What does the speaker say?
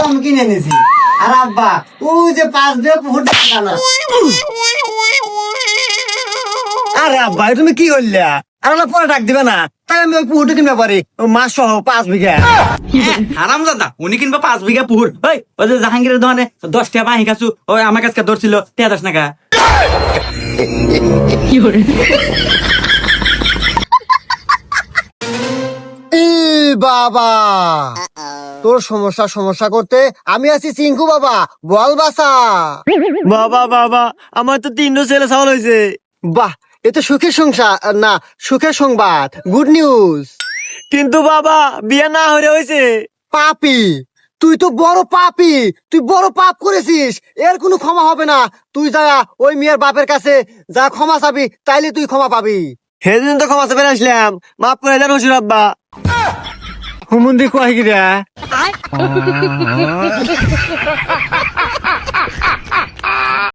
আমি কিনে এনেছি। আর আব্বা ওই যে 5 বিঘা পুকুর না। আরে আব্বা তুমি কি করলে? আর পরে ডাক দিবে না, তাই আমি ওই পুকুরটা কিনতে পারি মাছ সহ 5 বিঘা। হারাম দাদা, উনি কিনবা 5 বিঘা পুকুর। ওই ওই যে জাহাঙ্গীরের দোকানে 10 টাকা বাহি কাছু, ওই আমার কাছে ধরছিল 10 টাকা। বাবা তোর সমস্যা করতে আমি আছি চিঙ্কু বাবা, বল বাসা। বাবা বাবা, আমার তো 3টা ছেলে ছাওয়াল হয়েছে। বাহ, এ তো সুখের সংসার না, সুখের সংবাদ, গুড নিউজ। কিন্তু বাবা বিয়ে না হয়ে হয়েছে। পাপি, তুই তো বড় পাপি, তুই বড় পাপ করেছিস, এর কোনো ক্ষমা হবে না। তুই যা ওই মেয়ের বাপের কাছে যা ক্ষমা চাবি, তাইলে তুই ক্ষমা পাবি। সেদিন তো ক্ষমা চেপে আসলাম, মাফ করে দেন হসুর আব্বা। হুমুন্দি কয় কি রে?